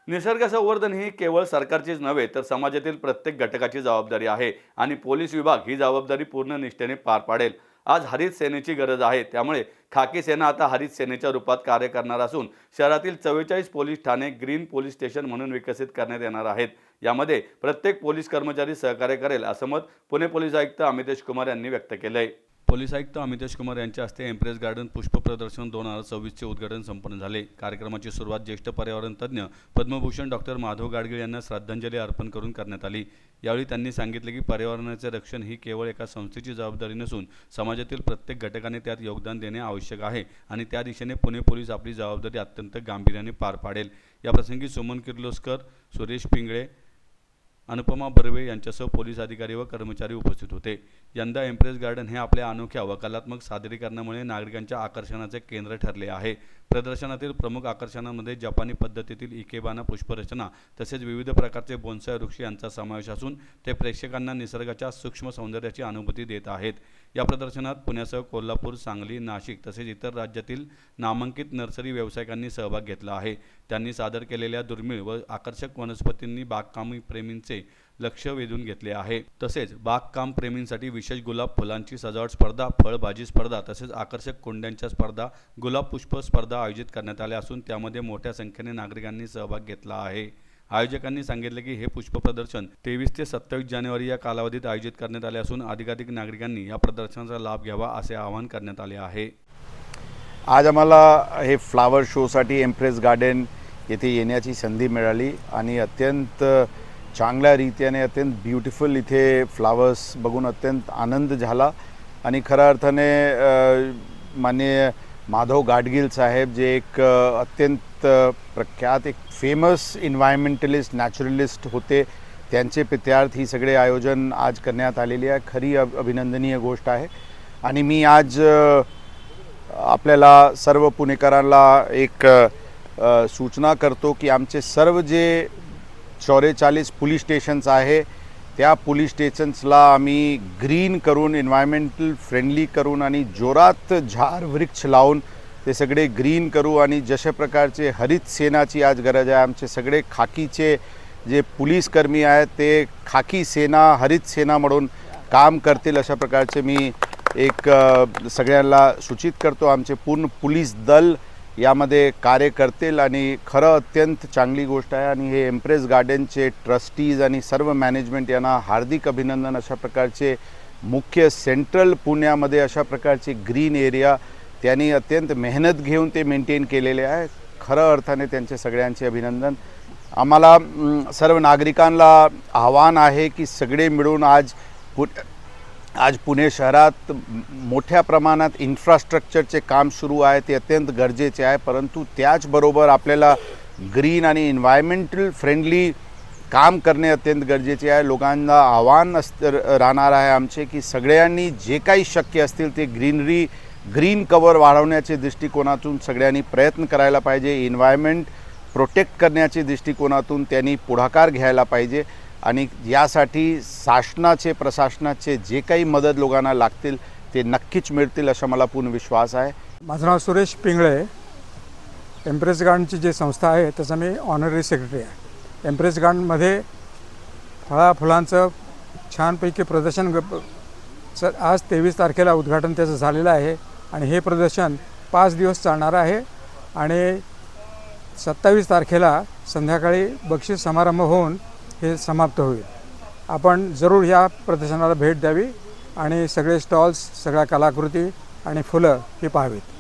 निसर्ग संवर्धन ही केवळ सरकारचीच नव्हे तर समाजातील प्रत्येक घटकाची जबाबदारी आहे आणि पोलीस विभाग ही जबाबदारी पूर्ण निष्ठेने पार पाडेल। आज हरित सेनेची गरज आहे, त्यामुळे खाकी सेना आता हरित सेनेच्या रूपात कार्य करणार असून शहरातील 44 police Thane green police station म्हणून विकसित करण्यात येणार आहेत। यामध्ये प्रत्येक पोलीस कर्मचारी सहकार्य करेल असं मत पुणे पोलीस आयुक्त अमितेश कुमार यांनी व्यक्त केलंय। पोलीस आयुक्त अमितेश कुमार यांच्या हस्ते एम्प्रेस गार्डन पुष्प प्रदर्शन 2026 चे उद्घाटन संपन्न झाले। कार्यक्रमाची सुरुवात ज्येष्ठ पर्यावरण तज्ज्ञ पद्मभूषण डॉक्टर माधव गाडगीळ यांना श्रद्धांजली अर्पण करून करण्यात आली। यावेळी त्यांनी सांगितले की पर्यावरणाचे रक्षण ही केवळ एका संस्थेची जबाबदारी नसून समाजातील प्रत्येक घटकाने त्यात योगदान देणे आवश्यक आहे आणि त्या दिशेने पुणे पोलीस आपली जबाबदारी अत्यंत गांभीर्याने पार पाडेल। या प्रसंगी सुमन किर्लोस्कर, सुरेश पिंगळे, अनुपमा बर्वे यांच्यासह पोलीस अधिकारी व कर्मचारी उपस्थित होते। यंदा एम्प्रेस गार्डन हे आपल्या अनोख्या व कलात्मक सादरीकरणामुळे नागरिकांच्या आकर्षणाचे केंद्र ठरले आहे। प्रदर्शनातील प्रमुख आकर्षणांमध्ये जपानी पद्धतीतील इकेबाना पुष्परचना तसेच विविध प्रकारचे बोन्साय वृक्ष यांचा समावेश असून ते प्रेक्षकांना निसर्गाच्या सूक्ष्म सौंदर्याची अनुभूती देत आहेत। या प्रदर्शनात पुण्यासह कोल्हापूर, सांगली, नाशिक तसेच इतर राज्यातील नामांकित नर्सरी व्यावसायिकांनी सहभाग घेतला आहे। त्यांनी सादर केलेल्या दुर्मिळ व आकर्षक वनस्पतींनी बागकामी प्रेमींचे लक्ष वेधून घेतले आहे। तसेच बागकाम प्रेमींसाठी विशेष गुलाब फुलांची सजावट स्पर्धा, फळभाजी स्पर्धा तसेच आकर्षक कुंड्यांच्या स्पर्धा, गुलाब पुष्प स्पर्धा आयोजित करण्यात आल्या असून त्यामध्ये मोठ्या संख्येने नागरिकांनी सहभाग घेतला आहे। आयोजकांनी सांगितले की हे पुष्प प्रदर्शन 23 ते 27 जानेवारी या कालावधीत आयोजित करण्यात आले असून अधिकाधिक नागरिकांनी या प्रदर्शनाचा लाभ घ्यावा असे आवाहन करण्यात आले आहे। आज आम्हाला हे फ्लावर शोसाठी एम्प्रेस गार्डन येथे येण्याची संधी मिळाली आणि अत्यंत चांगल्या रीतीने अत्यंत ब्युटिफुल इथे फ्लावर्स बघून अत्यंत आनंद झाला आणि खऱ्या अर्थाने माननीय माधव गाडगीळ साहेब जे एक अत्यंत प्रख्यात एक फेमस एन्व्हायरमेंटलिस्ट नॅचरलिस्ट होते, त्यांचे प्रित्यार्थ ही सगळे आयोजन आज करण्यात आलेली आहे। खरी अभिनंदनीय गोष्ट आहे आणि मी आज आपल्याला सर्व पुणेकरांना एक सूचना करतो की आमचे सर्व जे 44 पोलीस स्टेशन्स आहे त्या पोलीस स्टेशन्सला आम्ही ग्रीन करून एन्व्हायरमेंटल फ्रेंडली करून आणि जोरात झाड वृक्ष लावून ते सगळे ग्रीन करू आणि जशा प्रकारचे हरित सेनाची आज गरज आहे। आमचे सगळे खाकीचे जे पोलीस कर्मी आहेत ते खाकी सेना हरित सेना म्हणून काम करतील अशा प्रकारचे मी एक सगळ्यांना सूचित करतो। आमचे पूर्ण पोलीस दल यामध्ये कार्य करतील आणि खरं अत्यंत चांगली गोष्ट आहे आणि हे एम्प्रेस गार्डनचे ट्रस्टीज आणि सर्व मॅनेजमेंट यांना हार्दिक अभिनंदन। अशा प्रकारचे मुख्य सेंट्रल पुण्यामध्ये अशा प्रकारचे ग्रीन एरिया त्यांनी अत्यंत मेहनत घेऊन ते मेंटेन केलेले आहे। खरं अर्थाने त्यांचे सगळ्यांचे अभिनंदन। आम्हाला सर्व नागरिकांना आव्हान आहे की सगळे मिळून आज पुणे शहरात मोठ्या प्रमाणात इन्फ्रास्ट्रक्चरचे काम सुरू आहे, ते अत्यंत गरजेचे आहे, परंतु त्याचबरोबर आपल्याला ग्रीन आणि एन्व्हायरमेंटल फ्रेंडली काम करणे अत्यंत गरजेचे आहे। लोकांना आव्हान राहणार आहे आमचे की सगळ्यांनी जे काही शक्य असतील ते ग्रीन कव्हर वाढवण्याच्या दृष्टिकोनातून सगळ्यांनी प्रयत्न करायला पाहिजे। एन्व्हायरमेंट प्रोटेक्ट करण्याच्या दृष्टिकोनातून त्यांनी पुढाकार घ्यायला पाहिजे आणि यासाठी शासनाचे प्रशासनाचे जे काही मदत लोकांना लागतील ते नक्कीच मिळतील असा मला पूर्ण विश्वास आहे। माझं नाव सुरेश पिंगळे, एम्प्रेस गार्डनची जी संस्था आहे त्याचा मी ऑनररी सेक्रेटरी आहे। एम्प्रेस गार्डनमध्ये फुलांचं छानपैकी प्रदर्शन आज 23 तारखेला उद्घाटन त्याचं झालेलं आहे आणि हे प्रदर्शन 5 दिवस चालणार आहे आणि 27 तारखेला संध्याकाळी बक्षीस समारंभ होऊन हे समाप्त होईल। आपण जरूर या प्रदर्शनाला भेट द्यावी आणि सगळे स्टॉल्स, सगळ्या कलाकृती आणि फुलं ही पाहावीत।